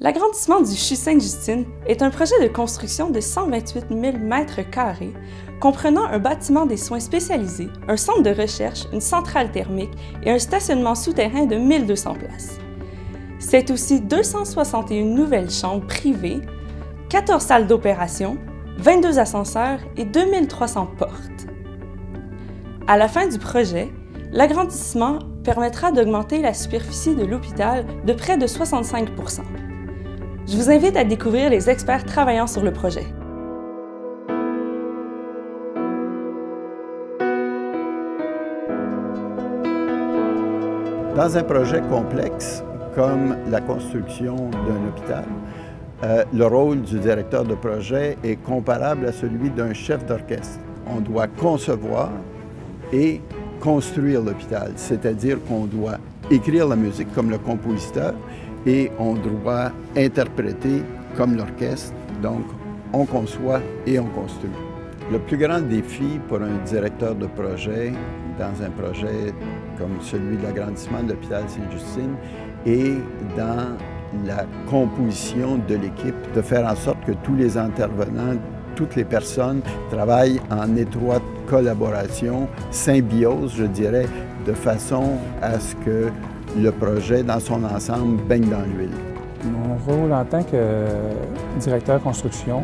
L'agrandissement du CHU Sainte-Justine est un projet de construction de 128 000 m² comprenant un bâtiment des soins spécialisés, un centre de recherche, une centrale thermique et un stationnement souterrain de 1200 places. C'est aussi 261 nouvelles chambres privées, 14 salles d'opération, 22 ascenseurs et 2300 portes. À la fin du projet, l'agrandissement permettra d'augmenter la superficie de l'hôpital de près de 65 %. Je vous invite à découvrir les experts travaillant sur le projet. Dans un projet complexe comme la construction d'un hôpital, le rôle du directeur de projet est comparable à celui d'un chef d'orchestre. On doit concevoir et construire l'hôpital, c'est-à-dire qu'on doit écrire la musique comme le compositeur et on doit interpréter comme l'orchestre. Donc, on conçoit et on construit. Le plus grand défi pour un directeur de projet dans un projet comme celui de l'agrandissement de l'hôpital Sainte-Justine est dans la composition de l'équipe, de faire en sorte que tous les intervenants, toutes les personnes travaillent en étroite collaboration, symbiose, je dirais, de façon à ce que le projet dans son ensemble baigne dans l'huile. Mon rôle en tant que directeur construction,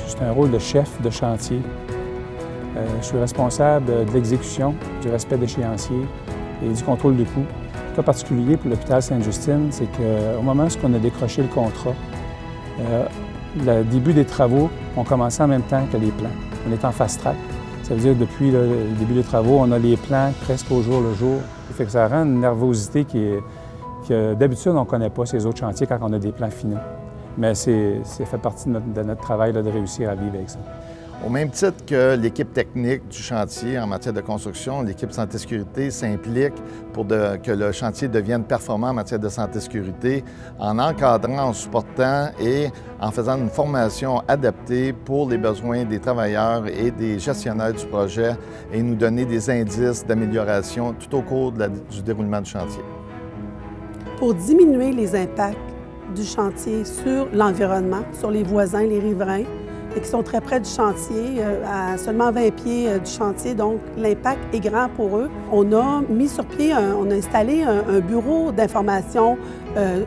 c'est un rôle de chef de chantier. Je suis responsable de l'exécution, du respect d'échéanciers et du contrôle de coûts. Le cas particulier pour l'hôpital Sainte-Justine, c'est qu'au moment où on a décroché le contrat, le début des travaux ont commencé en même temps que les plans. On est en fast-track. Ça veut dire que depuis le début des travaux, on a les plans presque au jour le jour. Ça fait que ça rend une nervosité que d'habitude, on ne connaît pas ces autres chantiers quand on a des plans finaux. Mais c'est fait partie de notre travail là, de réussir à vivre avec ça. Au même titre que l'équipe technique du chantier en matière de construction, l'équipe santé-sécurité s'implique pour que le chantier devienne performant en matière de santé-sécurité en encadrant, en supportant et en faisant une formation adaptée pour les besoins des travailleurs et des gestionnaires du projet et nous donner des indices d'amélioration tout au cours du déroulement du chantier. Pour diminuer les impacts du chantier sur l'environnement, sur les voisins, les riverains, et qui sont très près du chantier, à seulement 20 pieds du chantier, donc l'impact est grand pour eux. On a mis sur pied, on a installé un bureau d'information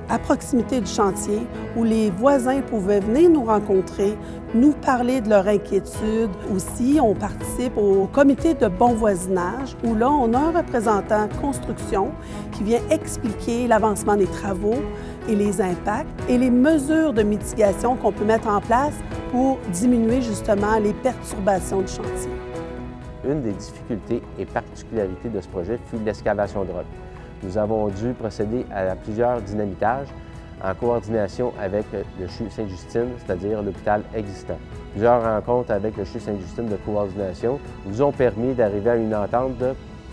à proximité du chantier où les voisins pouvaient venir nous rencontrer, nous parler de leur inquiétude. Aussi, on participe au comité de bon voisinage où là, on a un représentant construction qui vient expliquer l'avancement des travaux et les impacts et les mesures de mitigation qu'on peut mettre en place pour diminuer justement les perturbations du chantier. Une des difficultés et particularités de ce projet fut l'excavation de roc. Nous avons dû procéder à plusieurs dynamitages en coordination avec le CHU Sainte-Justine, c'est-à-dire l'hôpital existant. Plusieurs rencontres avec le CHU Sainte-Justine de coordination nous ont permis d'arriver à une entente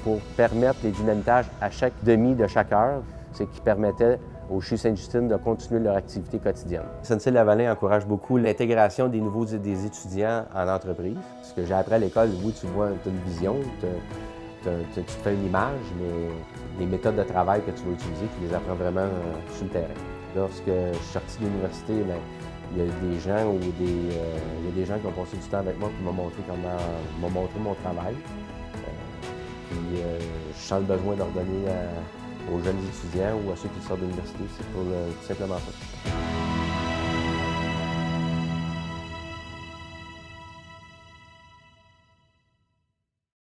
pour permettre les dynamitages à chaque demi de chaque heure, ce qui permettait au CHU Sainte-Justine de continuer leur activité quotidienne. SNC-Lavalin encourage beaucoup l'intégration des nouveaux des étudiants en entreprise. Ce que j'ai appris à l'école, oui, tu vois, tu as une vision, tu te fais une image, mais les méthodes de travail que tu vas utiliser, tu les apprends vraiment sur le terrain. Lorsque je suis sorti de l'université, il y a des gens il y a des gens qui ont passé du temps avec moi qui m'ont montré mon travail. Je sens le besoin de redonner aux jeunes étudiants ou à ceux qui sortent de l'université, c'est pour tout simplement ça.